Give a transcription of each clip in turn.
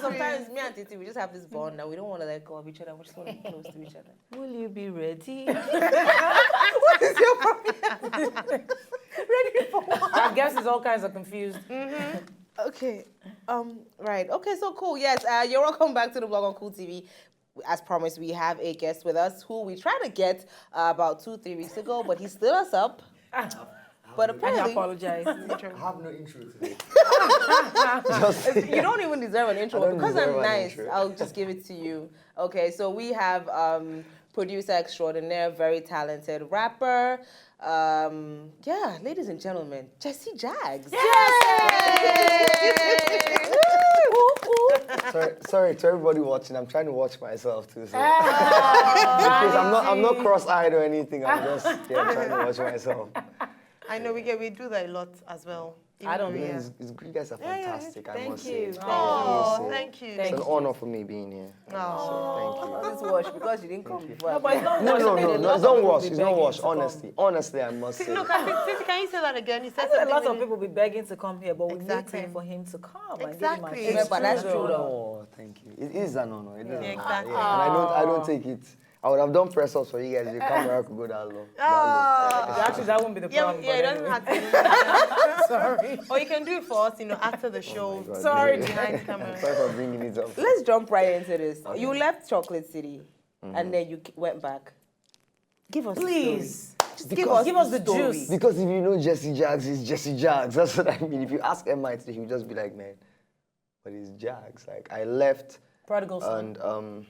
sometimes me and Titi, we just have this bond that we don't want to let go of each other. We just want to be close to each other. Will you be ready? What is your problem? Ready for what? I guess it's all kinds of confused. Okay. Right. Okay, so cool. Yes, you're welcome back to the blog on Cool TV. As promised, we have a guest with us who we tried to get about 2-3 weeks ago, but he stood us up. But I apparently, apologize. I have no intro today. you don't even deserve an intro. Because I'm deserve an nice, intro. I'll just give it to you. Okay, so we have producer extraordinaire, very talented rapper. Yeah, ladies and gentlemen, Jagz. Sorry to everybody watching. I'm trying to watch myself too. So. Because I'm not cross-eyed or anything. I'm just trying to watch myself. I know we do that a lot as well. I don't Yeah, know. you guys are fantastic. I must say. Oh, thank you. It's an honor for me being here. So thank you. This wash because you didn't come before. But it's not No, it's not wash. It's not begging wash. to come. Honestly, I must say. Look, Titi, can you say that again? You said A something. lot of people be begging to come here, but we Exactly. need for him to come. Exactly. And give him a But that's true though. Oh, thank you. It is an honor. It is an honor. exactly. Yeah. And I don't take it. I would have done press ups for you guys. The camera could go that low. Actually, that won't be the problem. Yeah, it but doesn't anyway. have to. Sorry. Or you can do it for us, after the show. God, Sorry, really. Behind the camera. Sorry for bringing it up. Let's jump right into this. You left Chocolate City, and then you went back. Give us Please. Just Give us the story. juice. Because if you know Jesse Jagz, it's Jesse Jagz. That's what I mean. If you ask MI today, he'll just be like, man, but it's Jagz. Like, I left. Prodigal son. And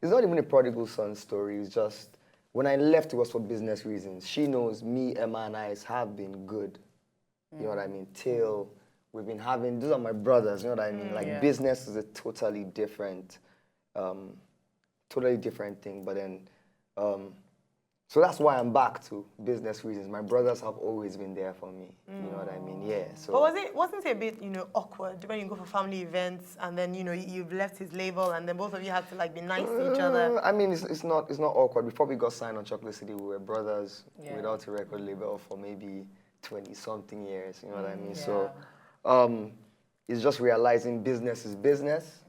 it's not even a prodigal son story. It's just, when I left, it was for business reasons. She knows me, Emma, and I have been good. You know what I mean? Till we've been having, those are my brothers, you know what I mean? Like, business is a totally different thing. But then, so that's why I'm back to business reasons. My brothers have always been there for me. You know what I mean? Yeah. So. But wasn't it a bit, awkward when you go for family events and then, you've left his label and then both of you have to like be nice to each other? I mean, it's not awkward. Before we got signed on Chocolate City, we were brothers without a record label for maybe 20-something years. You know what I mean? So, it's just realizing business is business,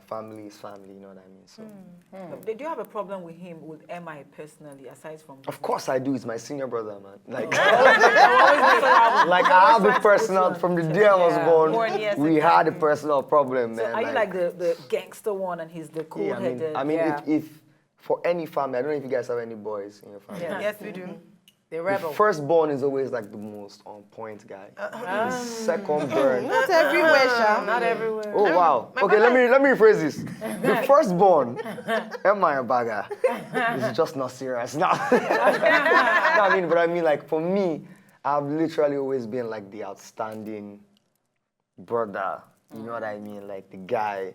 family is family. You know what I mean? So. Do you have a problem with him, with MI personally, aside from... Of course I do. He's my senior brother, man. Like, like I have a personal, from the day I was born, yes, we had a personal problem, man. Are you like the gangster one and he's the cool-headed? I mean, if for any family, I don't know if you guys have any boys in your family. Yes, we do. The The rebel. firstborn is always like the most on point guy. The second born. Not everywhere, Sha. Not everywhere. Oh wow. Okay, let me rephrase this. The firstborn, Emma Baga, is just not serious. No. No, I mean like for me, I've literally always been like the outstanding brother. You know what I mean? Like the guy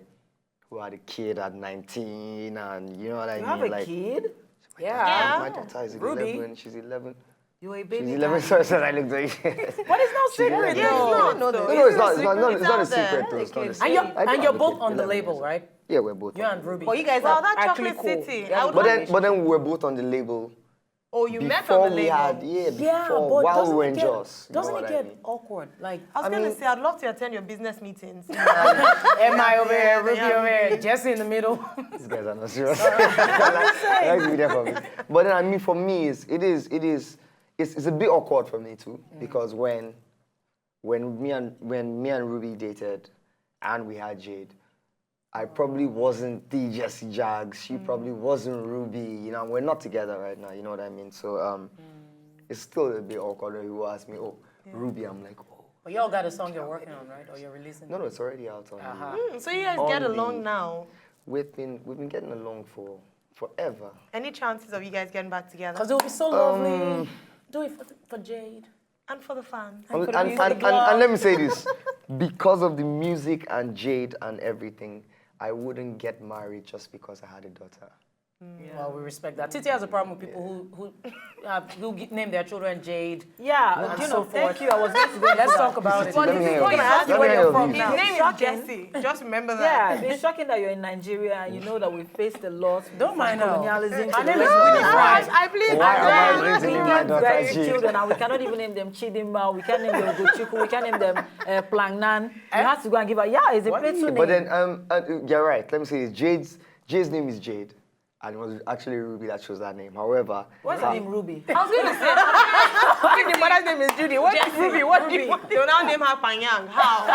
who had a kid at 19 and you know what I mean? You have a like, kid? Yeah. My daughter is Ruby. 11. She's 11. You're a She's baby. 11. Sorry, I looked like But it's not secret, Yeah, though. it's not, though. No, it's not. It's It's not a out there. secret, though. It's not a And secret. you're, I do and have you're a both kid, on the 11 label, years. right? Yeah, we're both. You on and the label. Ruby. But you guys Well, are that actually Chocolate cool. City. Yeah, I would But then we were both on the label. Oh, you met Before on the we label. had, before, but while doesn't we were it in get, Jos. you know doesn't what it I get mean? awkward? Like, I was going mean- to say, I'd love to attend your business meetings. MI over here, Ruby yeah. over here, Jesse in the middle. These guys are not serious. I like to be there for me. But then, I mean, for me, it's a bit awkward for me too, because when me and Ruby dated, and we had Jade, I probably wasn't the Jesse Jagz. She probably wasn't Ruby. You know, we're not together right now. You know what I mean? So it's still a bit awkward when people ask me, "Oh, Ruby," I'm like, "Oh." But y'all got a song you're working on, right? Or you're releasing? No, it's already out on. So you guys On get the- along now. We've been getting along for forever. Any chances of you guys getting back together? Because it would be so lovely. Do it for Jade. And for the fans. And, for the and, music and, and, and let me say this, because of the music and Jade and everything, I wouldn't get married just because I had a daughter. Well, we respect that. Titi has a problem with people who name their children Jade. Yeah, And you so know, thank forth. you. I was going to go Let's into talk that. about it. But Let me this is hear going to your ask you views. where Let me you're hear from your now. His name is Shocking. Jesse. Just remember Yeah, that. it's shocking that you're in Nigeria and you know that we faced a lot. Don't mind her. colonialism. Her to name the is rest of the Winnie world. Fry. I believe Why am I And going to we name my give daughter birth to Jade? children and we cannot even name them Chidimma, we can't name them Gochiku, we can't name them Plangnan. You have to go and give her, it's a playful name. But then, you're right. Let me say this. Jade's name is Jade, and it was actually Ruby that chose that name. However, What's her name, Ruby? I was going to say, The mother's name is Judy. What is Ruby? What do you? they'll now name her Panyang. How?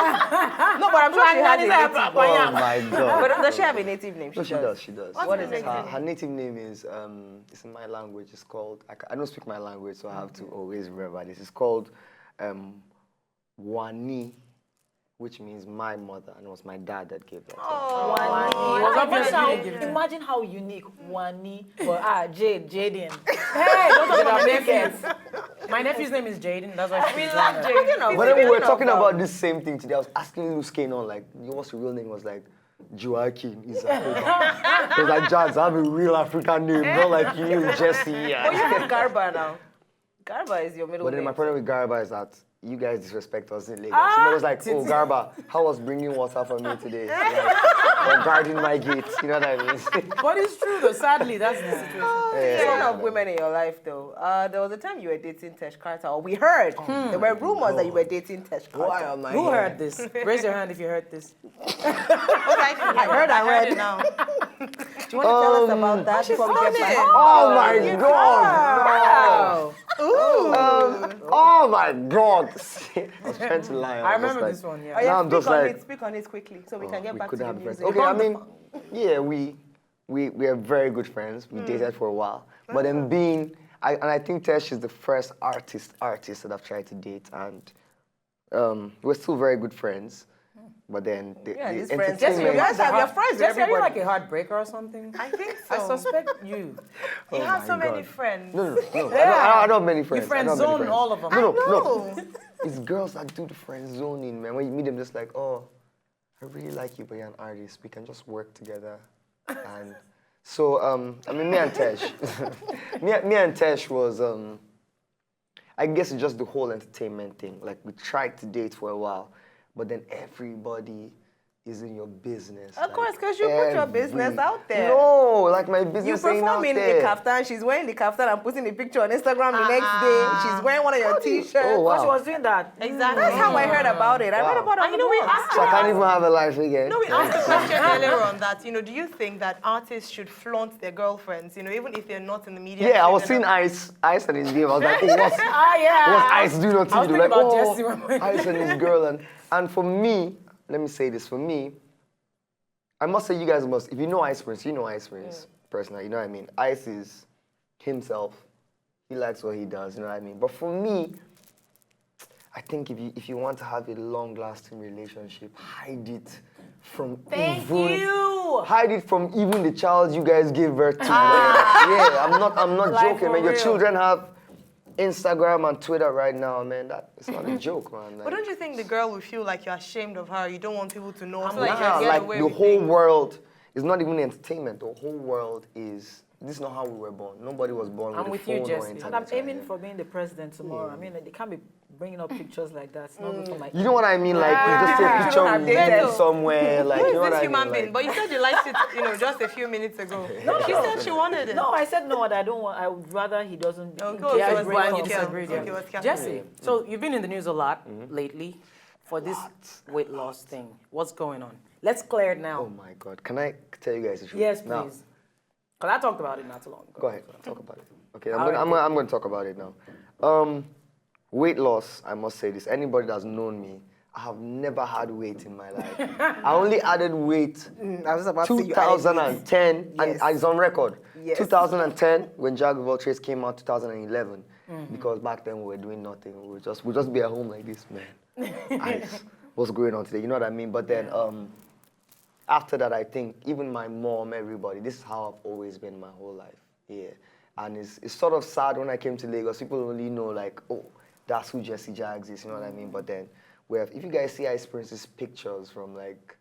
No, but I'm sure she has a native. oh my God. But does she have a native name? No, she does. She does. What is it? Her native name is it's in my language. It's called. I don't speak my language, so I have to always remember this. It's called Wani, which means my mother, and it was my dad that gave that. Wani. Imagine how unique Wani, Jaden. Hey, those are my names. My nephew's name is Jaden. That's why We love Jaden. But then we were talking about this same thing today. I was asking Luce on, like, what's your real name? Was like, Joaquin Isakoba. He was like, Jagz, I have a real African name, not like you, Jesse. But you have Garba now. Garba is your middle But then name. my problem with Garba is that you guys disrespect us in Lagos. She was like, oh, Garba, how was bringing water for me today? Like, or guarding my gates, you know what I mean? But it's true though, sadly, that's the situation. One of women in your life, though. There was a time you were dating Tesh Carter, or we heard. There were rumors that you were dating Tesh Carter. Why am I Who here? heard this? Raise your hand if you heard this. I heard it now. Do you want to tell us about that before we get back? Oh my God! Oh my God! I was trying to lie. I was just remember like- this one, yeah. Oh, yeah, Now I'm just like, speak on it quickly, so we oh, can get we back to couldn't the have friends. music. Okay, I mean, yeah, we are very good friends. We dated for a while, but then I think Tesh is the first artist that I've tried to date, and we're still very good friends. But then the these friends. Jesse, entertainment. you guys have your friends with Jesse, are you everybody. like a heartbreaker or something? I think I so. suspect you. You have so my many God. friends. No. I don't have many friends. You friend I don't have many zone friends. all of them. No. It's girls that do the friend zoning, man. When you meet them, just like, oh, I really like you, but you're an artist. We can just work together. And so, I mean, me and Tesh, me and Tesh was, I guess it's just the whole entertainment thing. Like, we tried to date for a while, but then everybody is in your business. Of course, because you put your business out there. No, like my You business ain't out perform in there. the kaftan, she's wearing the kaftan and putting the picture on Instagram the next day. She's wearing one of your t-shirts. Oh, wow. But she was doing that. Exactly. That's how I heard about it. I read Wow. about it. And you know, we asked So I can't even have a life again. No, we asked the question earlier on that, do you think that artists should flaunt their girlfriends, even if they're not in the media? Yeah, I was seeing Ice and his game. I was like, oh, what's Ice doing on TV? I was They're thinking like, about oh, Jesse when we- Ice and his girl. And for me, let me say this, for me, I must say you guys must, if you know Ice Prince, you know Ice Prince personally, you know what I mean? Ice is himself. He likes what he does, you know what I mean? But for me, I think if you want to have a long-lasting relationship, hide it from hide it from even the child you guys gave birth to. Yeah, I'm not Like, joking, for man. Your real. children have Instagram and Twitter right now, man. It's not a joke, man. But don't you think the girl will feel like you're ashamed of her? You don't want people to know. I feel Nah, like you're getting like away the with whole things. world is not even entertainment. The whole world is. This is not how we were born. Nobody was born I'm with with a you, phone Jesse. or And internet. And I'm aiming right? for being the president tomorrow. I mean, they can't be bringing up pictures like that. It's not good for my You know what I mean? Like you just take a picture Children with are me dated. somewhere. Like Who you is know what this I mean? human being? Like, But you said you liked it, just a few minutes ago. She said she wanted it. No, I said no, I don't want. I would rather he doesn't. Okay, Yeah, so it's bring one up kill. disagreed, yeah. Okay, what's happening? Jesse, so you've been in the news a lot lately for this weight loss thing. What's going on? Let's clear it now. oh my God! Can I tell you guys the truth? Yes, Now, please. Because I talked about it not too long ago. go ahead. Talk about it. Okay, All right, I'm going to talk about it now. Weight loss. I must say this. Anybody that's known me, I have never had weight in my life. I only added weight I was about to say you added 2010, Yes. and it's on record. Yes. 2010, when Jagz came out, 2011, because back then we were doing nothing. We'd just be at home like this, man. What's going on today? You know what I mean? But then after that, I think even my mom, everybody, this is how I've always been my whole life. Yeah. And it's sort of sad when I came to Lagos. People only know like, oh, that's who Jesse Jagz is. You know what I mean? But then, if you guys see Ice Prince's pictures from like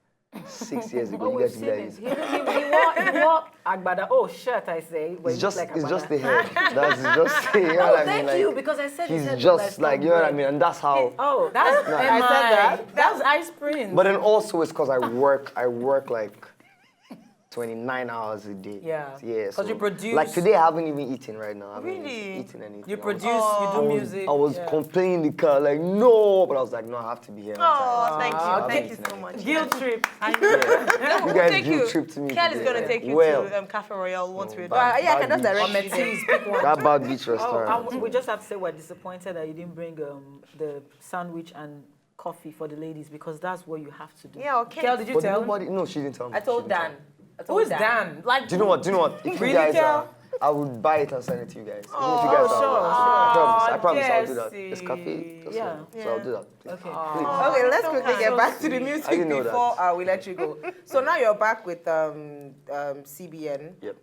6 years ago. Oh, You we've guys be seen like it. this. He wore Agbada. Oh, shirt, I say. But It's he just, looks like it's just Agbada. the head. That's just, you know Oh, what I mean? thank Like, you, because I said his he's head just looked like, you know what I bread. mean? And that's how. Oh, That's No. I said that. That's Ice Prince. But then also it's because I work like 29 hours a day. Yeah. Yeah. 'Cause you produce- Like today I haven't even eaten right now. I haven't Really? eaten anything. you I was- produce, you do I was, music. I was yeah. complaining in the car, like, no, but I was like, no, I have to be here. Oh, on thank time. you. So Thank you I'll so be much. Guilt trip. I know. You We'll guys take guilt you. trip to me Kel is today, going to right? take you Well, to Cafe Royale once we're bad- done. Yeah, I can just bad direct Or you there. Mercedes, pick one. That bad beach Oh, restaurant. and we just have to say we're disappointed that you didn't bring the sandwich and coffee for the ladies, because that's what you have to do. Yeah, okay. Kel, did you But tell? nobody, no, she didn't tell me. I She told didn't tell Dan. me. Who is Dan? Like, Do you know what? If Really, you guys Kel? are, I would buy it and send it to you guys. Even if you Oh, guys sure, are, I sure. promise I'll do that. Jessie. It's cafe. That's Yeah. all. So I'll do that. Please. Okay. Okay, let's so quickly kind. get back to the I music didn't know before that. we let you go. So now you're back with CBN. Yep.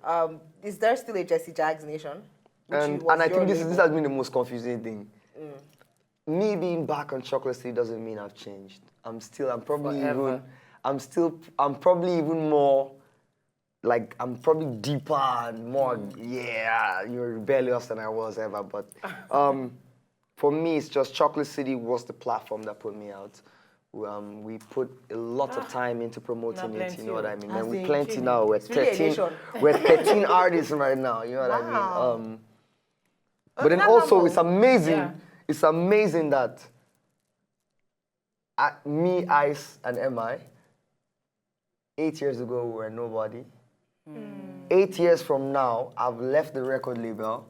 Is there still a Jagz Nation? Which And was I your think this label. has been the most confusing thing. Me being back on Chocolate City doesn't mean I've changed. I'm probably even more, like, I'm probably deeper and more, you're rebellious than I was ever. But for me, it's just Chocolate City was the platform that put me out. We put a lot of time into promoting it, you know what I mean? And we're plenty now. We're really a 13, nation. we're 13 artists right now, you know what I Wow. mean? But then that also, humble. it's amazing. Yeah. It's amazing that me, Ice, and MI, 8 years ago, we were nobody. 8 years from now, I've left the record label.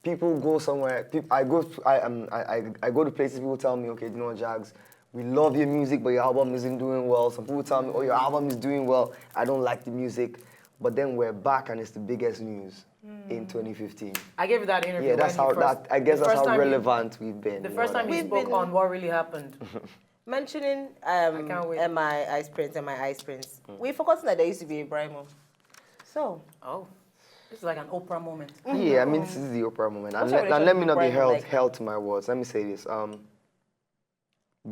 People go somewhere. I go to places. People tell me, okay, you know what, Jagz, we love your music, but your album isn't doing well. Some people tell me, oh, your album is doing well. I don't like the music. But then we're back, and it's the biggest news in 2015. I gave you that interview. Yeah, that's when you how first- I guess the that's first how time you- relevant we've been. The you first know what time I you mean? spoke on what really happened. Mentioning can't wait. MI Ice Prince, MI Ice Prince. We've forgotten that there used to be a Brymo. So, Oh, this is like an Oprah moment. Yeah, I mean, this is the Oprah moment. And What's your let me relationship not be with Brymo like? held to my words. Let me say this.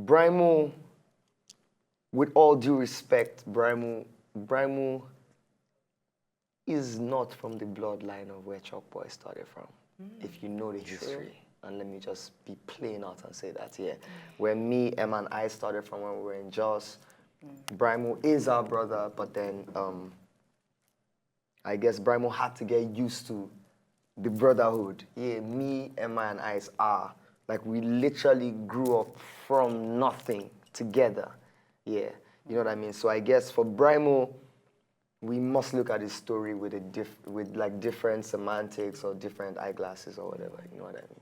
Brymo, with all due respect, Brymo is not from the bloodline of where Chalk Boy started from, if you know the history. And let me just be plain out and say that, yeah. Where me, Emma, and I started from when we were in Jagz, Brymo is our brother, but then I guess Brymo had to get used to the brotherhood. Yeah, me, Emma, and Ice are. Like, we literally grew up from nothing together. Yeah, you know what I mean? So I guess for Brymo, we must look at his story with like different semantics or different eyeglasses or whatever. You know what I mean?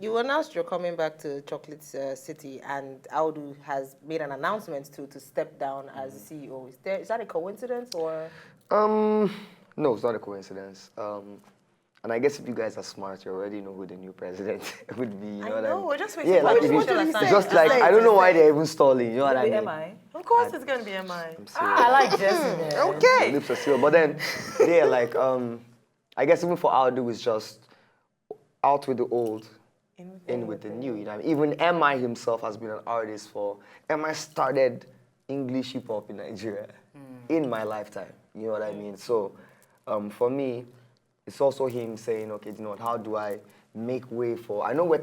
you announced you're coming back to Chocolate City, and Audu has made an announcement to step down as CEO. Is that a coincidence or? No, it's not a coincidence. And I guess if you guys are smart, you already know who the new president would be. You know what I mean? we're just waiting Yeah, for like the if you, official assignment. just like I don't know why they're even stalling. You know what I Wait, mean? am I? Of course, it's going to be MI. I'm serious. I like Jesse, man. The Okay. lips are sealed. But then, yeah, like I guess even for Audu, it's just out with the old, in with the new. You know, what I mean? Even MI himself has been an artist for. MI started English hip hop in Nigeria in my lifetime. You know what I mean? So, for me, it's also him saying, okay, you know what? How do I make way for? I know we're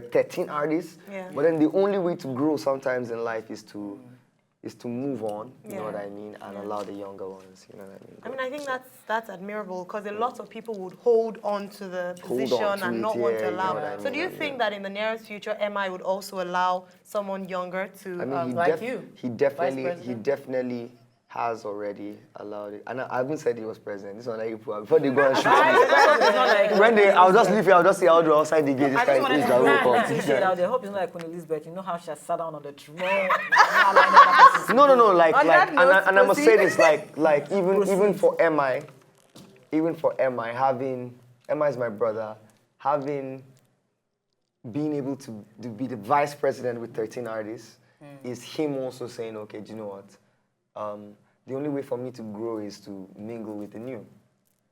13 artists, but then the only way to grow sometimes in life is to move on. You know what I mean? And allow the younger ones. You know what I mean? I mean, I think that's admirable, because a lot of people would hold on to the Hold on position to and it, not want yeah, to you know allow. what I So mean, do you and think that in the nearest future, MI would also allow someone younger to? I mean, like you, he president. definitely has already allowed it. And I haven't said he was president. This one, like, before they go and shoot me. It's not like When I'll just leave here, I'll just see Audu outside the gate. This I just guy wanted is to the brag. roll to say it call. out there. I hope it's not like Queen Elizabeth. You know how she has sat down on the throne. No, like, On that note, and I must say proceed. this, like, even for MI, MI is my brother, being able to be the vice president with 13 artists is him also saying, okay, do you know what? The only way for me to grow is to mingle with the new.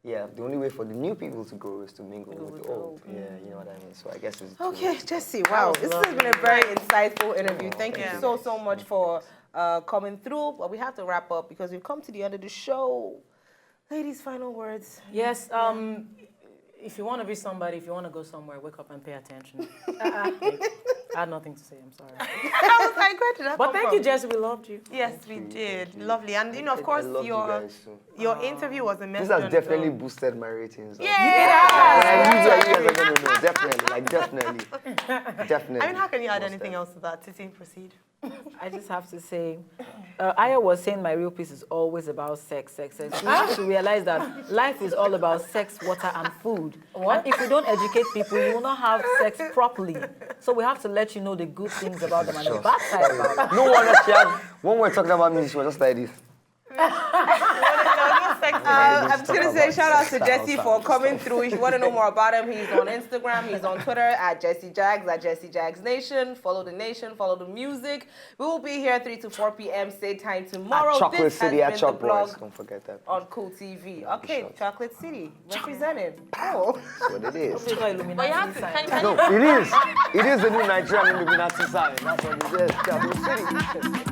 Yeah, the only way for the new people to grow is to mingle with the old. Yeah, you know what I mean? So I guess it's Okay, Jesse, wow. This has been a very insightful interview. Thank you so much for coming through, but we have to wrap up because we've come to the end of the show. Ladies, final words. Yes, if you want to be somebody, if you want to go somewhere, wake up and pay attention. I had nothing to say, I'm sorry. I was like, where did that But come thank from? you, Jesse, we loved you. Yes, we did. Lovely. And, you know, of course, I love you guys too. your interview was a message. This has on definitely its own. boosted my ratings. Definitely. I mean, how can you add anything else to that? Titi, proceed. I just have to say, Aya was saying my real piece is always about sex. We have to realize that life is all about sex, water, and food. And if we don't educate people, you will not have sex properly. So we have to let you know the good things about them and the bad side about them. No one else had, when we're talking about me, she was just like this. I'm just going to say shout out to Jesse for coming through. If you want to know more about him, he's on Instagram, he's on Twitter at Jesse Jagz, at Jesse Jagz Nation. Follow the nation, follow the music. We will be here 3 to 4 p.m. same time tomorrow. At Chocolate This has City, at been Choc the blog Boys. Don't forget that. on Cool TV. Okay, sure. Chocolate City, represented. Oh. That's what it is. It's not Illuminati But you have to, sign. can No, it is. It is the new Nigerian Illuminati sign. That's what it is. Chocolate City.